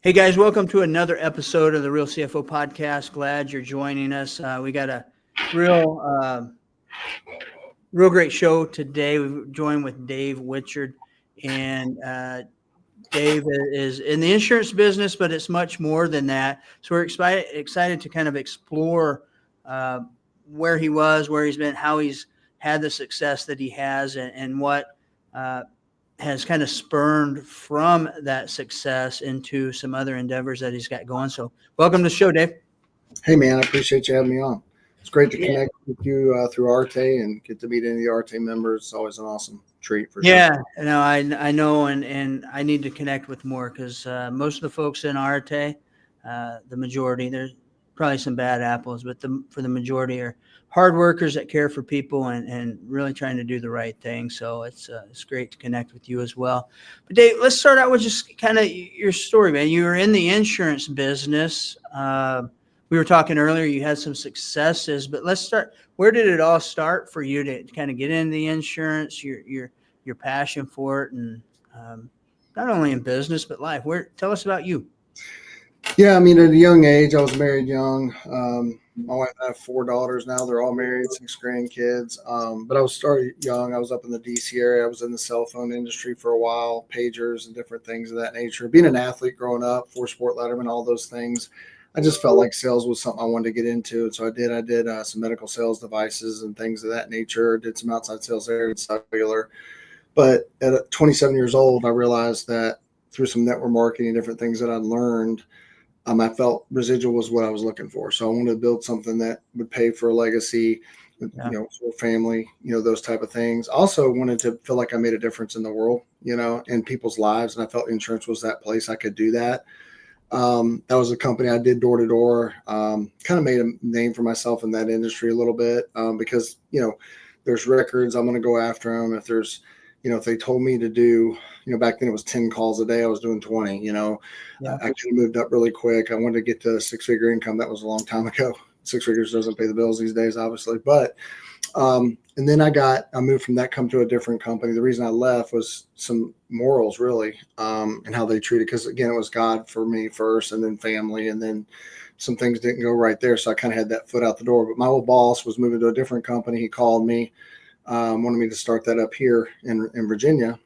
Hey guys, welcome to another episode of the Real CFO Podcast. Glad you're joining us. We got a real great show today. We've joined with Dave Whichard, and Dave is in the insurance business, but it's much more than that. So we're excited to kind of explore where he was, where he's been, how he's had the success that he has, and what has kind of spurned from that success into some other endeavors that he's got going. So welcome to the show, Dave. Hey, man, I appreciate you having me on. It's great to connect with you through Arte and get to meet any of the Arte members. It's always an awesome treat for sure. Yeah, no, I know, and I need to connect with more because most of the folks in Arte, the majority, there's probably some bad apples, but for the majority are hard workers that care for people and really trying to do the right thing. So it's great to connect with you as well. But Dave, let's start out with just kind of your story, man. You were in the insurance business. We were talking earlier, you had some successes, but let's start. Where did it all start for you to kind of get into the insurance, your passion for it, and not only in business, but life? Tell us about you. Yeah, I mean, at a young age, I was married young. My wife and I have 4 daughters now. They're all married, 6 grandkids. But I was started young. I was up in the D.C. area. I was in the cell phone industry for a while, pagers and different things of that nature. Being an athlete growing up, 4-sport letterman, all those things, I just felt like sales was something I wanted to get into. And so I did some medical sales devices and things of that nature. Did some outside sales there and cellular. But at 27 years old, I realized that through some network marketing and different things that I'd learned, I felt residual was what I was looking for. So I wanted to build something that would pay for a legacy, for family, those type of things. Also wanted to feel like I made a difference in the world, in people's lives. And I felt insurance was that place I could do that. That was a company I did door to door, kind of made a name for myself in that industry a little bit because, there's records. I'm going to go after them. If there's, if they told me to do, back then it was 10 calls a day, I was doing 20, I kind of moved up really quick. I wanted to get to a 6-figure income. That was a long time ago. 6 figures doesn't pay the bills these days, obviously. But, and then I moved from that company to a different company. The reason I left was some morals really, and how they treated, because again, it was God for me first and then family. And then some things didn't go right there. So I kind of had that foot out the door, but my old boss was moving to a different company. He called me, wanted me to start that up here in Virginia.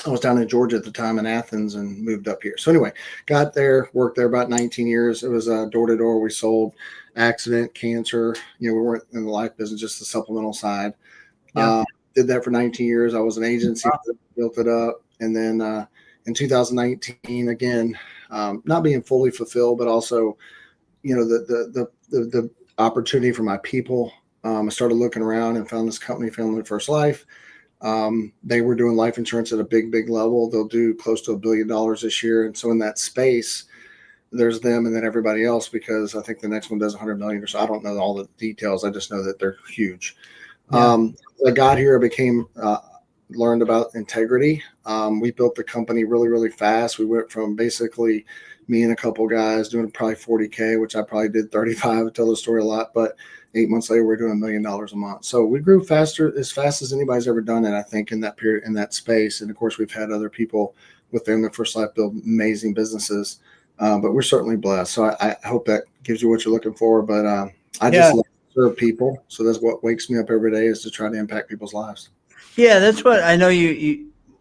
I was down in Georgia at the time in Athens and moved up here. So anyway, got there, worked there about 19 years. It was door to door. We sold accident, cancer. We weren't in the life business, just the supplemental side. Did that for 19 years. I was an agency, built it up. And then in 2019, again, not being fully fulfilled, but also, the opportunity for my people. I started looking around and found this company, Family First Life. They were doing life insurance at a big level. They'll do close to $1 billion this year. And so in that space, there's them and then everybody else, because I think the next one does 100 million or so. I don't know all the details. I just know that they're huge. I got here, I learned about integrity. We built the company really fast. We went from basically me and a couple guys doing probably 40K, which I probably did 35. I tell the story a lot, but 8 months later, we're doing $1 million a month. So we grew as fast as anybody's ever done it, I think, in that period, in that space. And of course, we've had other people within the First Life build amazing businesses, but we're certainly blessed. So I hope that gives you what you're looking for. But I just love to serve people. So that's what wakes me up every day, is to try to impact people's lives. Yeah, that's what I know.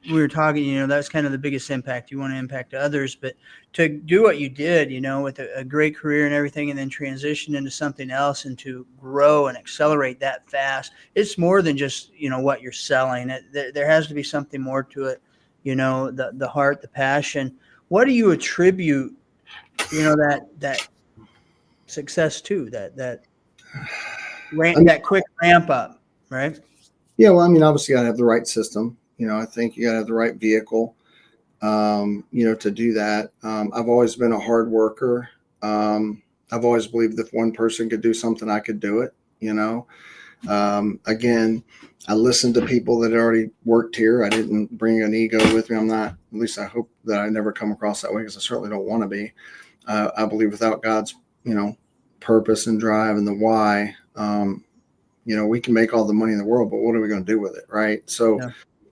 We were talking, that's kind of the biggest impact. You want to impact others, but to do what you did, with a great career and everything, and then transition into something else and to grow and accelerate that fast, it's more than just, what you're selling. There has to be something more to it, the heart, the passion. What do you attribute, that success to, that quick ramp up, right? Yeah, well, I mean, obviously, you got to have the right system. I think you got to have the right vehicle, to do that. I've always been a hard worker. I've always believed if one person could do something, I could do it. Again, I listened to people that had already worked here. I didn't bring an ego with me. I'm not, at least I hope that I never come across that way, because I certainly don't want to be. I believe without God's, purpose and drive and the why, we can make all the money in the world, but what are we going to do with it? Right. So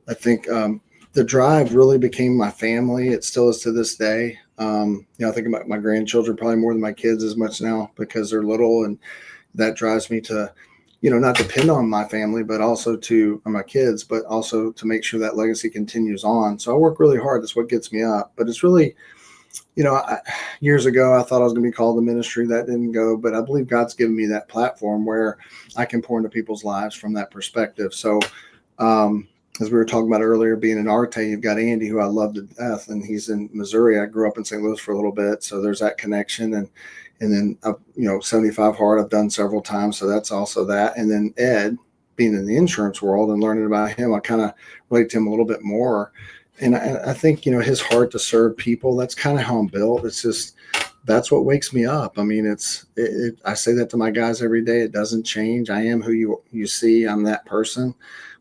I think the drive really became my family. It still is to this day. I think about my grandchildren probably more than my kids as much now because they're little, and that drives me to, not depend on my family, but also to my kids, but also to make sure that legacy continues on. So I work really hard. That's what gets me up. But it's really, years ago, I thought I was going to be called to ministry. That didn't go, but I believe God's given me that platform where I can pour into people's lives from that perspective. So, as we were talking about earlier, being in Arte, you've got Andy, who I love to death, and he's in Missouri. I grew up in St. Louis for a little bit, so there's that connection. And then, 75 Hard, I've done several times, so that's also that. And then Ed, being in the insurance world and learning about him, I kind of relate to him a little bit more. And I think, his heart to serve people, that's kind of how I'm built. It's just, that's what wakes me up. I mean, I say that to my guys every day. It doesn't change. I am who you see. I'm that person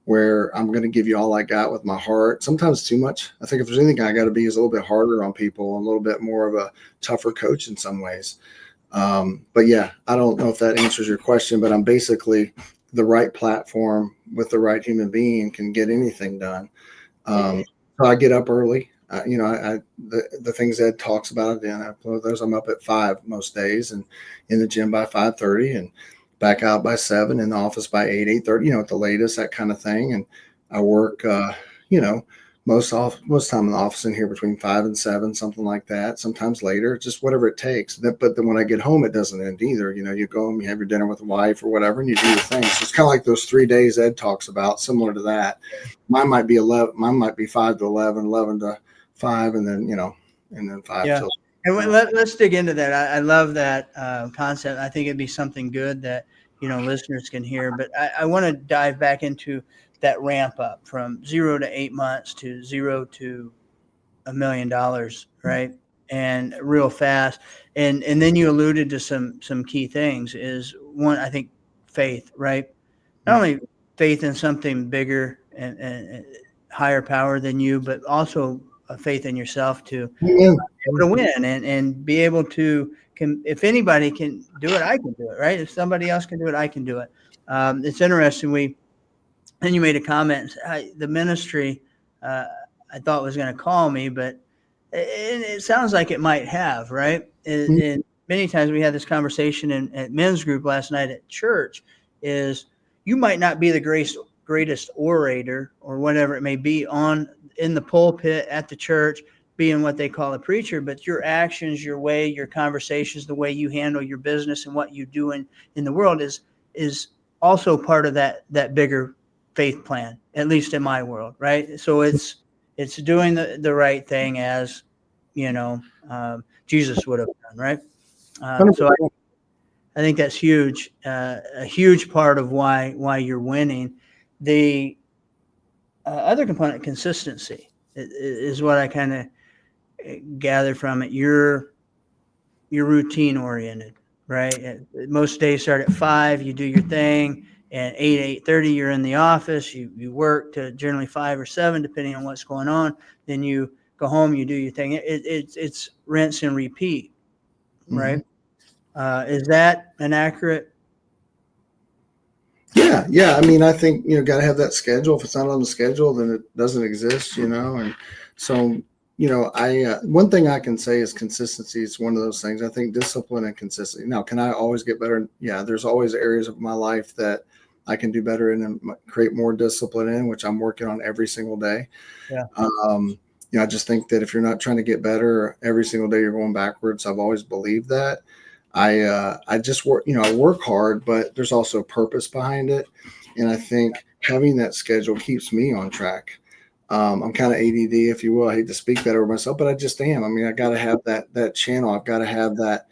where I'm going to give you all I got with my heart. Sometimes too much. I think if there's anything I got to be is a little bit harder on people, a little bit more of a tougher coach in some ways. But yeah, I don't know if that answers your question, but I'm basically the right platform with the right human being can get anything done. So I get up early. The things Ed talks about, and I'm up at 5 most days, and in the gym by 5:30, and back out by 7, in the office by 8:30, at the latest, that kind of thing. And I work, most time in the office in here between 5 and 7, something like that. Sometimes later, just whatever it takes. But then when I get home, it doesn't end either. You go home, you have your dinner with the wife or whatever, and you do your thing. So it's kind of like those 3 days Ed talks about, similar to that. Mine might be 11. Mine might be 5 to 11, 11 to 5, and then, and then 5 till. And let's dig into that. I love that concept. I think it'd be something good that, listeners can hear. But I want to dive back into that ramp up from 0 to 8 months to 0 to $1 million, right? And real fast. And then you alluded to some key things. Is one, I think, faith, right? Not only faith in something bigger and higher power than you, but also a faith in yourself to be able to win and be able to, if anybody can do it, I can do it, right? If somebody else can do it, I can do it. It's interesting. And you made a comment, the ministry, I thought was going to call me, but it sounds like it might have, right? And many times we had this conversation at men's group last night at church is you might not be the greatest orator or whatever it may be in the pulpit at the church, being what they call a preacher, but your actions, your way, your conversations, the way you handle your business and what you do in the world is also part of that bigger faith plan, at least in my world, right? So it's doing the right thing as, Jesus would have done, right? So I think that's huge, a huge part of why you're winning. The other component, consistency, is what I kind of gathered from it. You're routine oriented, right? Most days start at 5, you do your thing, and 8:30 you're in the office. You work to generally 5 or 7, depending on what's going on. Then you go home, you do your thing. It's rinse and repeat, right? Is that an accurate? Yeah. I mean, I think, got to have that schedule. If it's not on the schedule, then it doesn't exist, and so, one thing I can say is consistency. It's one of those things. I think discipline and consistency. Now, can I always get better? Yeah, there's always areas of my life that I can do better in and create more discipline in, which I'm working on every single day. Yeah. I just think that if you're not trying to get better every single day, you're going backwards. I've always believed that. I just work, I work hard, but there's also purpose behind it. And I think having that schedule keeps me on track. I'm kind of ADD, if you will. I hate to speak that over myself, but I just am. I mean, I got to have that channel. I've got to have that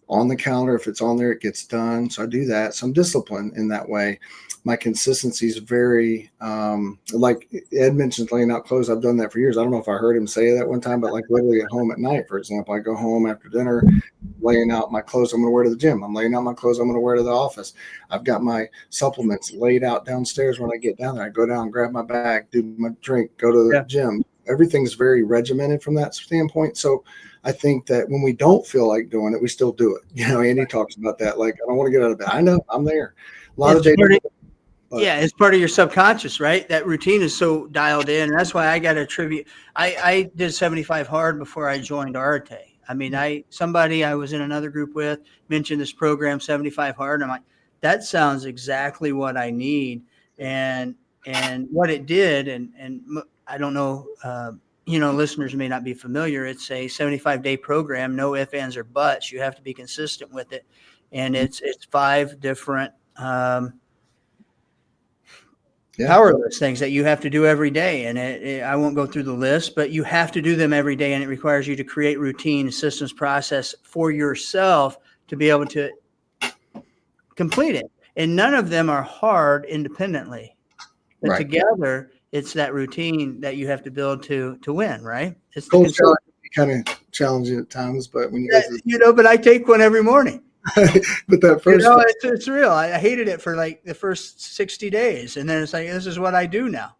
on the calendar. If it's on there, it gets done. So I do that. So I'm disciplined in that way. My consistency is very, like Ed mentioned, laying out clothes. I've done that for years. I don't know if I heard him say that one time, but like literally at home at night, for example, I go home after dinner, laying out my clothes I'm going to wear to the gym. I'm laying out my clothes I'm going to wear to the office. I've got my supplements laid out downstairs. When I get down there, I go down, grab my bag, do my drink, go to the gym. Everything's very regimented from that standpoint. So I think that when we don't feel like doing it, we still do it. Andy talks about that. Like, I don't want to get out of bed. I know I'm there. A lot of days. Yeah, it's part of your subconscious, right? That routine is so dialed in. And that's why I got to attribute. I did 75 hard before I joined Arte. I mean, somebody I was in another group with mentioned this program 75 hard. And I'm like, that sounds exactly what I need. And what it did, and I don't know, listeners may not be familiar. It's a 75-day program, no ifs, ands, or buts. You have to be consistent with it. And it's 5 different powerless things that you have to do every day. And I won't go through the list, but you have to do them every day. And it requires you to create routine, systems, process for yourself to be able to complete it. And none of them are hard independently, but together it's that routine that you have to build to win, right? It's the kind of challenging at times, but when you go through, but I take one every morning. But that first, it's real. I hated it for like the first 60 days. And then it's like, this is what I do now.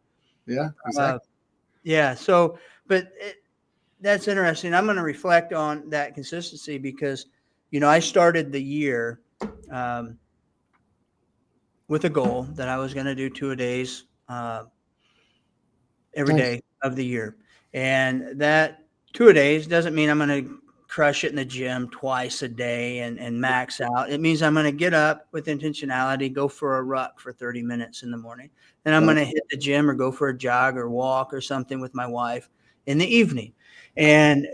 Yeah, exactly. So, but that's interesting. I'm going to reflect on that consistency because, I started the year with a goal that I was going to do 2-a-days every day of the year. And that 2-a-days doesn't mean I'm going to crush it in the gym twice a day and max out. It means I'm going to get up with intentionality, go for a ruck for 30 minutes in the morning. Then I'm going to hit the gym or go for a jog or walk or something with my wife in the evening. And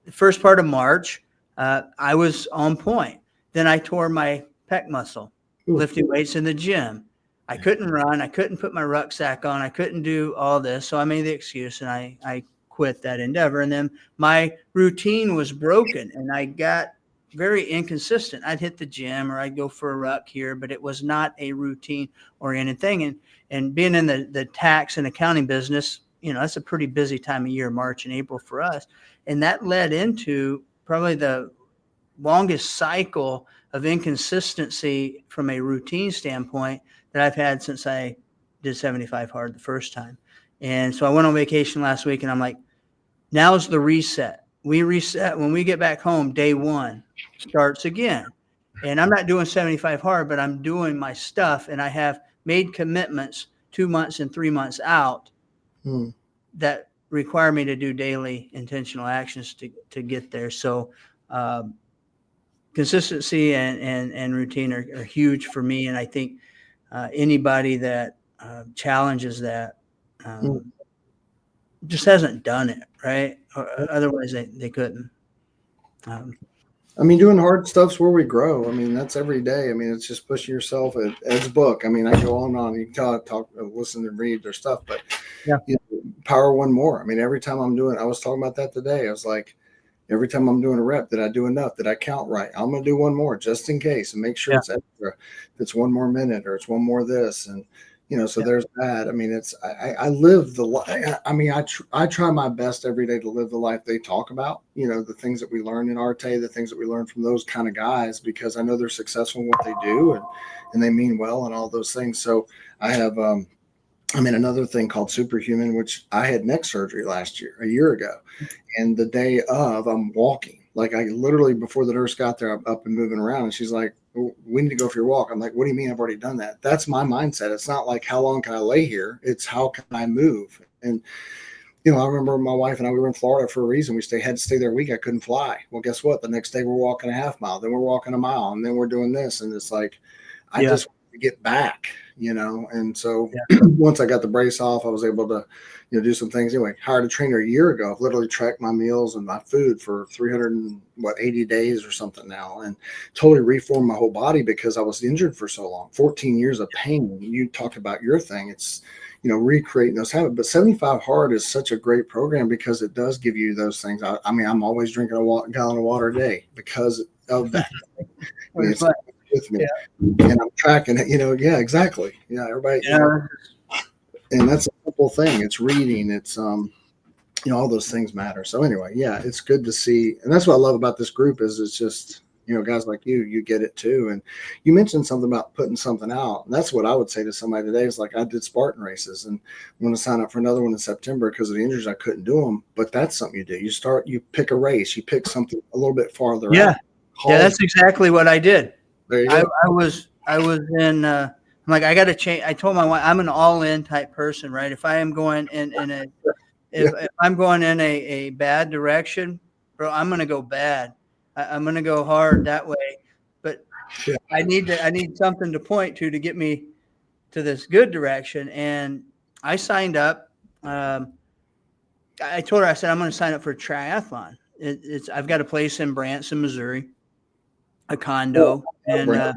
the first part of March, I was on point. Then I tore my pec muscle, lifting weights in the gym. I couldn't run. I couldn't put my rucksack on. I couldn't do all this. So I made the excuse and I quit that endeavor. And then my routine was broken and I got very inconsistent. I'd hit the gym or I'd go for a ruck here, but it was not a routine oriented thing. And being in the tax and accounting business, that's a pretty busy time of year, March and April for us. And that led into probably the longest cycle of inconsistency from a routine standpoint that I've had since I did 75 hard the first time. And so I went on vacation last week and I'm like, now's the reset. We reset when we get back home, day 1 starts again. And I'm not doing 75 hard, but I'm doing my stuff. And I have made commitments 2 months and 3 months out that require me to do daily intentional actions to get there. So consistency and routine are huge for me. And I think anybody that challenges that just hasn't done it, right? Or otherwise they couldn't. Doing hard stuff's where we grow. That's every day. It's just pushing yourself. Ed's book. I go on and on. You can talk, listen and read their stuff, but power one more. Every time I was talking about that today. I was like, every time I'm doing a rep, did I do enough? Did I count right? I'm going to do one more just in case and make sure it's extra. If it's one more minute or it's one more this. And, so there's that. I live the life. I try my best every day to live the life they talk about, the things that we learn in Arte, the things that we learn from those kind of guys, because I know they're successful in what they do and they mean well and all those things. So I have, another thing called Superhuman, which I had neck surgery a year ago. And the day of, I'm walking. Like I literally, before the nurse got there, I'm up and moving around. And she's like, we need to go for your walk. I'm like, what do you mean? I've already done that. That's my mindset. It's not like, how long can I lay here? It's how can I move? And, I remember my wife and I, we were in Florida for a reason. We had to stay there a week. I couldn't fly. Well, guess what? The next day we're walking a half mile. Then we're walking a mile. And then we're doing this. And it's like, I just want to get back, And so once I got the brace off, I was able to, do some things. Anyway, hired a trainer a year ago. I've literally tracked my meals and my food for 380 days or something now, and totally reformed my whole body because I was injured for so long. 14 years of pain. You talked about your thing. It's, recreating those habits. But 75 Hard is such a great program because it does give you those things. I'm always drinking a gallon of water a day because of that. It's with me, and I'm tracking it. Exactly. Yeah, everybody. And that's a simple thing. It's reading. It's all those things matter. So anyway, it's good to see, and that's what I love about this group is it's just guys like you get it too. And you mentioned something about putting something out, and that's what I would say to somebody today is like I did Spartan races, and I'm going to sign up for another one in September because of the injuries. I couldn't do them, but that's something you do. You pick a race, you pick something a little bit farther out. Yeah, that's exactly what I did. There you go. I was in. I'm like, I got to change. I told my wife I'm an all-in type person, right? If I am going if I'm going in a bad direction bro, I'm going to go bad. I'm going to go hard that way. But Yeah. I need something to point to get me to this good direction. And I signed up. I told her, I said, I'm going to sign up for a triathlon. I've got a place in Branson, Missouri, a condo. And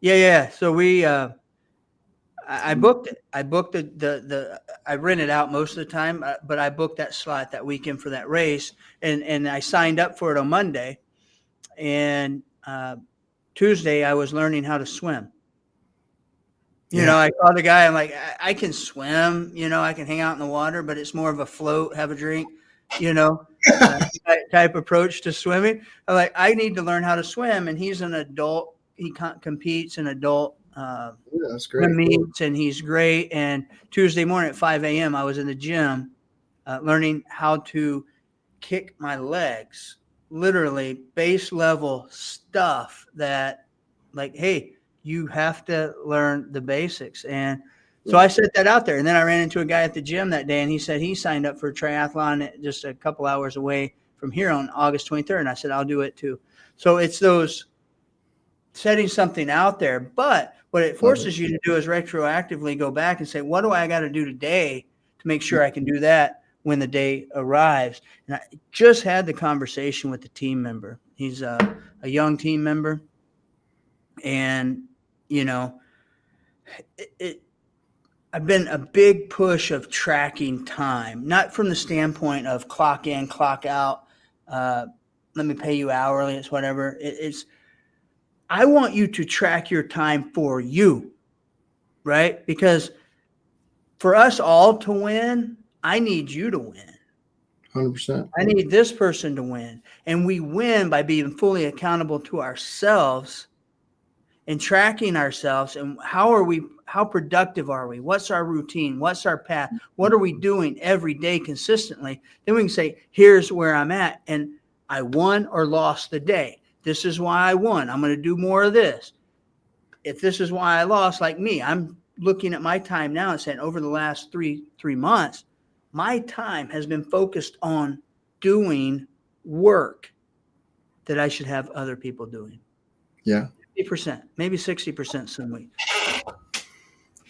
yeah. So I booked it. I booked I rented out most of the time, but I booked that slot that weekend for that race. And I signed up for it on Monday. And Tuesday I was learning how to swim. You know, I called the guy. I'm like, I can swim, I can hang out in the water, but it's more of a float, have a drink, type approach to swimming. I'm like, I need to learn how to swim. And he's an adult. He competes in adult that's great. meets, and he's great. And Tuesday morning at 5 a.m., I was in the gym learning how to kick my legs, literally base level stuff that, like, hey, you have to learn the basics. And so I set that out there. And then I ran into a guy at the gym that day, and he said he signed up for a triathlon just a couple hours away from here on August 23rd. And I said, I'll do it too. So it's those setting something out there. But what it forces you to do is retroactively go back and say, what do I got to do today to make sure I can do that when the day arrives? And I just had the conversation with the team member. He's a young team member. And, I've been a big push of tracking time, not from the standpoint of clock in, clock out. Let me pay you hourly. It's whatever. I want you to track your time for you, right? Because for us all to win, I need you to win. 100%. I need this person to win. And we win by being fully accountable to ourselves and tracking ourselves. And how productive are we? What's our routine? What's our path? What are we doing every day consistently? Then we can say, here's where I'm at. And I won or lost the day. This is why I won. I'm going to do more of this. If this is why I lost, like me, I'm looking at my time now and saying over the last three months, my time has been focused on doing work that I should have other people doing. Yeah. 50%, maybe 60% some weeks.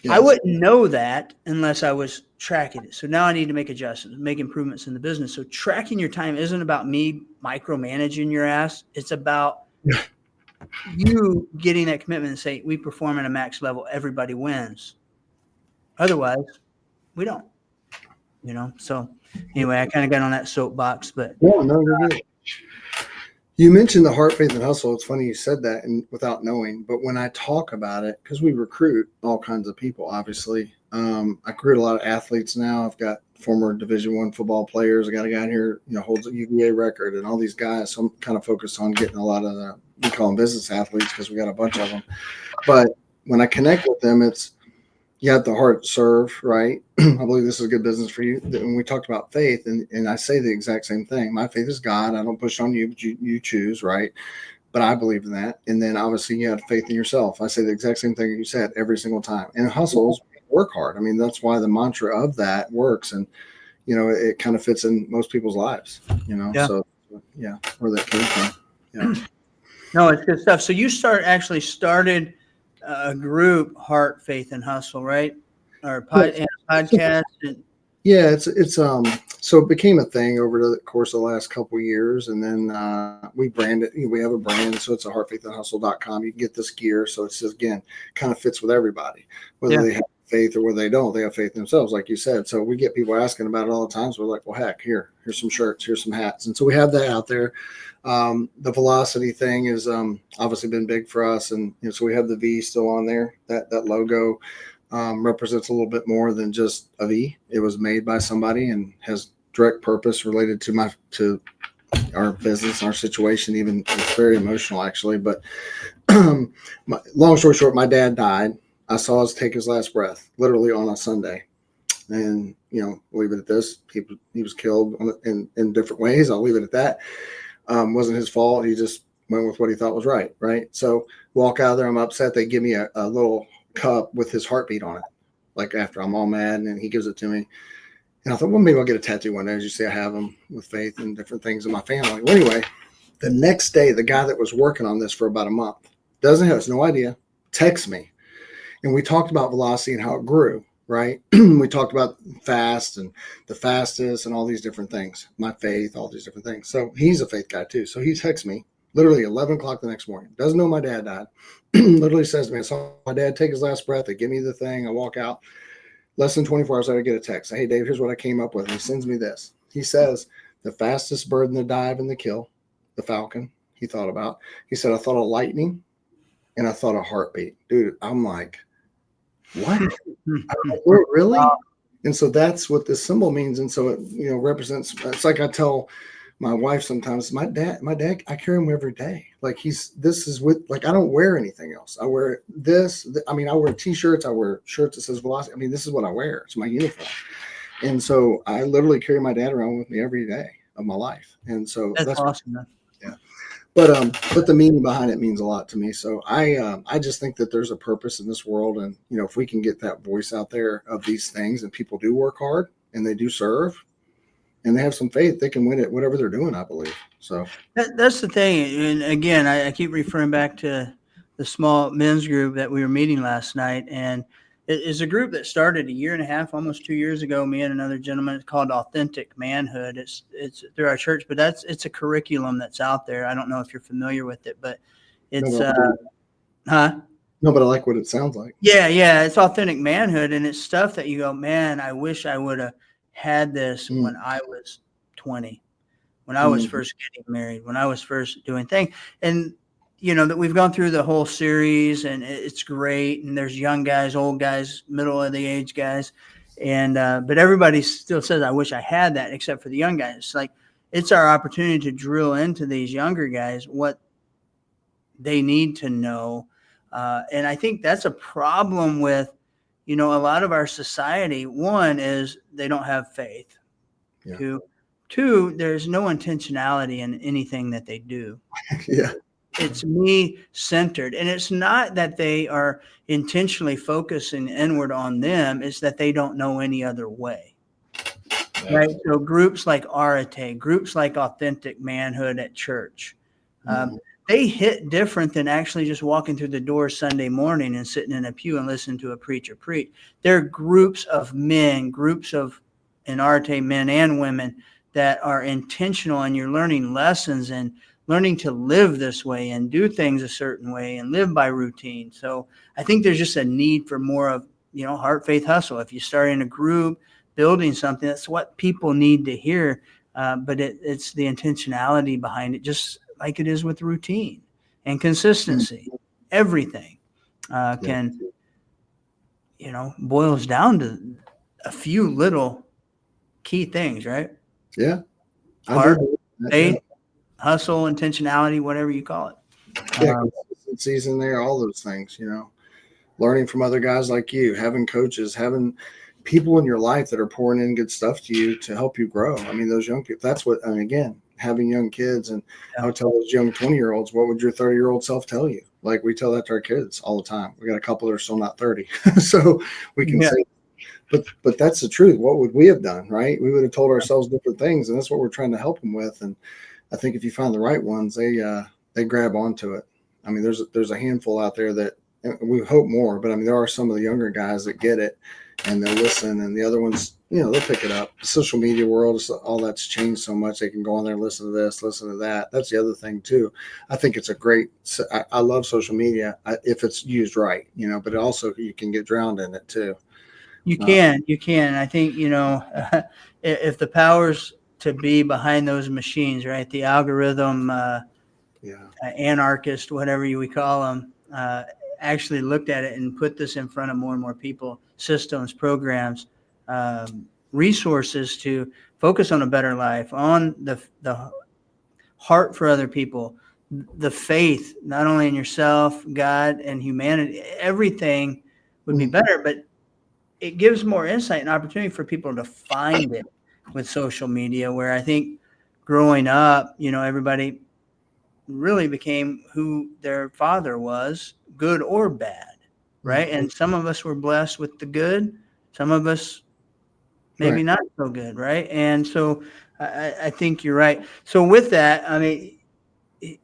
Yes. I wouldn't know that unless I was tracking it. So now I need to make adjustments, make improvements in the business. So tracking your time isn't about me micromanaging your ass. It's about you getting that commitment and say, we perform at a max level, everybody wins. Otherwise, we don't. So anyway, I kind of got on that soapbox, but you mentioned the heart, faith, and hustle. It's funny you said that and without knowing, but when I talk about it, because we recruit all kinds of people, obviously, I recruit a lot of athletes now. I've got former Division I football players. I got a guy here, holds a UVA record and all these guys. So I'm kind of focused on getting a lot of we call them business athletes because we got a bunch of them. But when I connect with them, you have the heart to serve, right? I believe this is a good business for you. When we talked about faith, and I say the exact same thing. My faith is God. I don't push on you, but you choose, right? But I believe in that. And then obviously you have faith in yourself. I say the exact same thing you said every single time. And hustles, work hard. I mean, that's why the mantra of that works. And, it kind of fits in most people's lives, Yeah. So, yeah, where that came from. Yeah. No, it's good stuff. So you started a group, Heart, Faith, and Hustle, right? Or podcast. Yeah, it's so it became a thing over the course of the last couple of years, and then we branded. We have a brand, so it's a heartfaithandhustle.com. You can get this gear, so it's just again kind of fits with everybody, whether they have faith or whether they don't. They have faith in themselves, like you said. So we get people asking about it all the time. So we're like, well, heck, here's some shirts, here's some hats, and so we have that out there. The velocity thing is obviously been big for us, and so we have the V still on there. That logo represents a little bit more than just a V. It was made by somebody and has direct purpose related to our business, our situation. Even it's very emotional actually. But long story short, my dad died. I saw us take his last breath literally on a Sunday. And, leave it at this. He was killed in different ways. I'll leave it at that. Wasn't his fault. He just went with what he thought was right. Right. So walk out of there. I'm upset. They give me a little cup with his heartbeat on it. Like after I'm all mad, and then he gives it to me. And I thought, well, maybe I'll get a tattoo one day. As you see, I have them with faith and different things in my family. Well, anyway, the next day, the guy that was working on this for about a month has no idea, texts me. And we talked about velocity and how it grew, right? We talked about fast and the fastest and all these different things, my faith, all these different things. So he's a faith guy too. So he texts me literally 11 o'clock the next morning. Doesn't know my dad died. Literally says to me, I saw my dad take his last breath. They give me the thing. I walk out. Less than 24 hours later, I get a text. Hey, Dave, here's what I came up with. And he sends me this. He says, the fastest bird in the dive and the kill, the falcon, he thought about. He said, I thought of lightning and I thought of heartbeat. Dude, I'm like, what? Really? And so that's what this symbol means. And so it, represents, it's like I tell my wife sometimes, my dad, I carry him every day. Like I don't wear anything else. I wear this. I wear t-shirts. I wear shirts that says velocity. This is what I wear. It's my uniform. And so I literally carry my dad around with me every day of my life. And so that's awesome. Man. Yeah. But the meaning behind it means a lot to me. So I just think that there's a purpose in this world. And, if we can get that voice out there of these things and people do work hard and they do serve, and they have some faith, they can win at whatever they're doing, I believe. So that's the thing. And again, I keep referring back to the small men's group that we were meeting last night. And it is a group that started 1.5 years, almost 2 years ago, me and another gentleman. It's called Authentic Manhood. It's through our church, but it's a curriculum that's out there. I don't know if you're familiar with it, but it's, No, but I like what it sounds like. Yeah. It's Authentic Manhood. And it's stuff that you go, man, I wish I would have had this when I was 20, when I was first getting married, when I was first doing things. And, that we've gone through the whole series and it's great. And there's young guys, old guys, middle of the age guys. And, but everybody still says, I wish I had that, except for the young guys. It's like, it's our opportunity to drill into these younger guys, what they need to know. And I think that's a problem with, a lot of our society. One is they don't have faith. Yeah. Two, there's no intentionality in anything that they do. Yeah. It's me centered. And it's not that they are intentionally focusing inward on them. It's that they don't know any other way. Yeah. Right. So groups like Arate, groups like Authentic Manhood at church, they hit different than actually just walking through the door Sunday morning and sitting in a pew and listening to a preacher preach. They're groups of men, in Arte, men and women that are intentional, and you're learning lessons and learning to live this way and do things a certain way and live by routine. So I think there's just a need for more of, heart, faith, hustle. If you start in a group building something, that's what people need to hear. But it's the intentionality behind it, just like it is with routine and consistency. Everything boils down to a few little key things, right? Yeah. Heart, faith, hustle, intentionality, whatever you call it. Yeah, consistency's in there, all those things, learning from other guys like you, having coaches, having people in your life that are pouring in good stuff to you to help you grow. Those young people, that's what, again, having young kids, and I would tell those young 20-year-olds, what would your 30-year-old self tell you? Like we tell that to our kids all the time. We got a couple that are still not 30. So we can say, but that's the truth. What would we have done? Right. We would have told ourselves different things, and that's what we're trying to help them with. And I think if you find the right ones, they grab onto it. There's a handful out there that we hope more, but there are some of the younger guys that get it and they'll listen, and the other ones, they'll pick it up. The social media world, all that's changed so much. They can go on there and listen to this, listen to that. That's the other thing too. I think it's I love social media if it's used right, but it also, you can get drowned in it too. You can. I think, if the powers to be behind those machines, right, the algorithm, anarchist, whatever we call them, actually looked at it and put this in front of more and more people, systems, programs, resources to focus on a better life, on the heart for other people, the faith, not only in yourself, God, and humanity. Everything would be better, but it gives more insight and opportunity for people to find it with social media, where I think growing up, everybody really became who their father was, good or bad, right? And some of us were blessed with the good. Some of us maybe Right. not so good, right? And so I think you're right. So with that, I mean,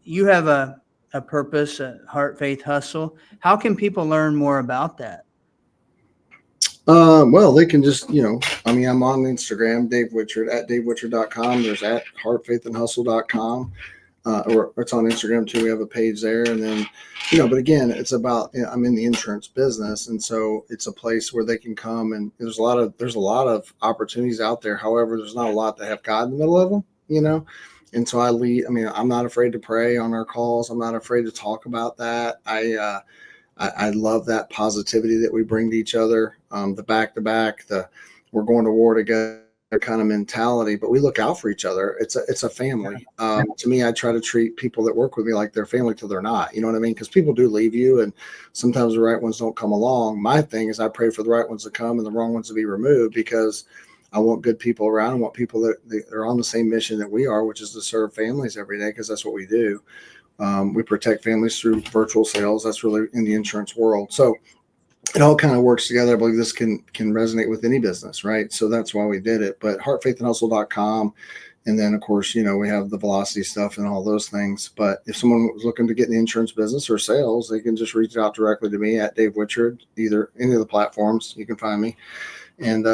you have a purpose, a heart, faith, hustle. How can people learn more about that? Well, they can just, I mean, I'm on Instagram, Dave Whichard, at davewhitchard.com. There's at heartfaithandhustle.com. Or it's on Instagram too. We have a page there. And then, but again, it's about, I'm in the insurance business. And so it's a place where they can come, and there's a lot of opportunities out there. However, there's not a lot that have God in the middle of them. And so I'm not afraid to pray on our calls. I'm not afraid to talk about that. I love that positivity that we bring to each other. The back to back, we're going to war together kind of mentality, but we look out for each other. It's a family. To me, I try to treat people that work with me like they're family till they're not. You know what I mean? Because people do leave you, and sometimes the right ones don't come along. My thing is I pray for the right ones to come and the wrong ones to be removed, because I want good people around. I want people that are on the same mission that we are, which is to serve families every day, because that's what we do. We protect families through virtual sales. That's really in the insurance world. So it all kind of works together. I believe this can resonate with any business, right? So that's why we did it. But heartfaithandhustle.com. And then, of course, we have the velocity stuff and all those things. But if someone was looking to get in the insurance business or sales, they can just reach out directly to me at Dave Whichard, either any of the platforms. You can find me. And,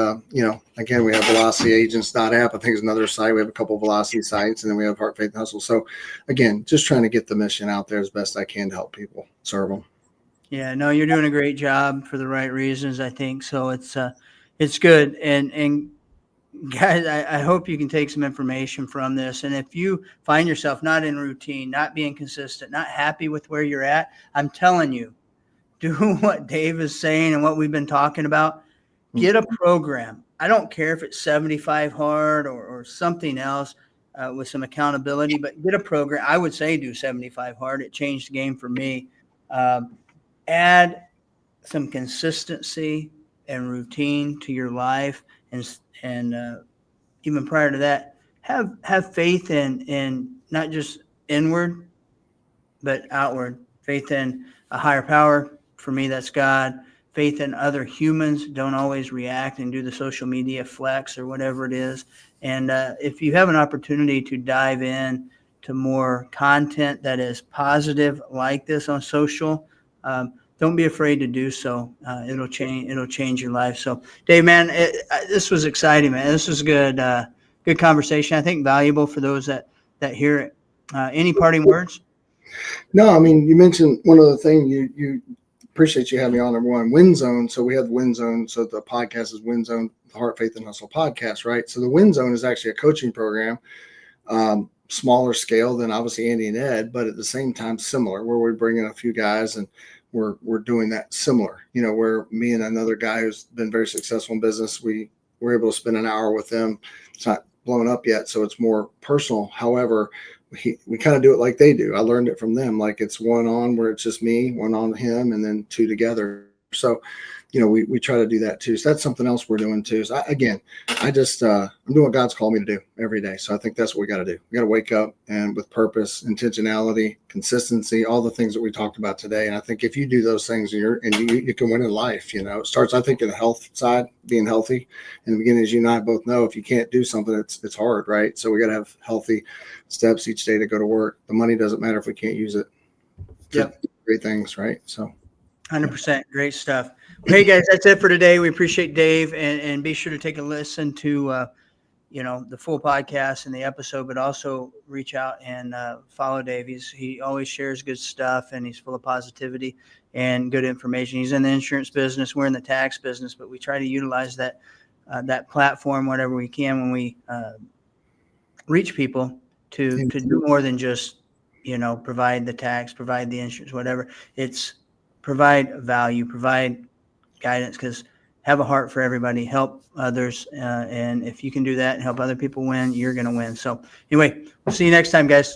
again, we have velocityagents.app. I think is another site. We have a couple of velocity sites, and then we have Heart, Faith, and Hustle. So, again, just trying to get the mission out there as best I can to help people, serve them. Yeah, no, you're doing a great job for the right reasons, I think. So it's good. And guys, I hope you can take some information from this. And if you find yourself not in routine, not being consistent, not happy with where you're at, I'm telling you, do what Dave is saying and what we've been talking about. Get a program. I don't care if it's 75 hard or something else with some accountability, but get a program. I would say do 75 hard. It changed the game for me. Add some consistency and routine to your life, and even prior to that, have faith in not just inward but outward. Faith in a higher power. For me, that's God. Faith in other humans. Don't always react and do the social media flex or whatever it is. And if you have an opportunity to dive in to more content that is positive like this on social, don't be afraid to do so. It'll change your life. So, Dave, man, this was exciting, man. This was good. Good conversation. I think valuable for those that hear it. Any parting words? No, I mean, you mentioned one other thing. You appreciate you having me on, number one, Win Zone. So we have the Win Zone. So the podcast is Win Zone, the Heart, Faith, and Hustle podcast, right? So the Win Zone is actually a coaching program, smaller scale than obviously Andy and Ed, but at the same time similar, where we bring in a few guys and we're doing that similar, where me and another guy who's been very successful in business, we're able to spend an hour with them. It's not blown up yet, so it's more personal. However, we kind of do it like they do. I learned it from them. Like it's one on where it's just me, one on him, and then two together. So, we try to do that too. So that's something else we're doing too. So I'm doing what God's called me to do every day. So I think that's what we got to do. We got to wake up and with purpose, intentionality, consistency, all the things that we talked about today. And I think if you do those things, you can win in life. It starts, I think, in the health side, being healthy. In the beginning, as you and I both know, if you can't do something, it's hard, right? So we got to have healthy steps each day to go to work. The money doesn't matter if we can't use it. Yep. Great things, right? So 100%. Great stuff. Hey guys, that's it for today. We appreciate Dave, and be sure to take a listen to, the full podcast and the episode, but also reach out and follow Dave. He always shares good stuff, and he's full of positivity and good information. He's in the insurance business. We're in the tax business, but we try to utilize that platform whatever we can when we reach people to do more than just, provide the tax, provide the insurance, whatever. It's provide value, provide guidance, because have a heart for everybody, help others. And if you can do that and help other people win, you're going to win. So anyway, we'll see you next time, guys.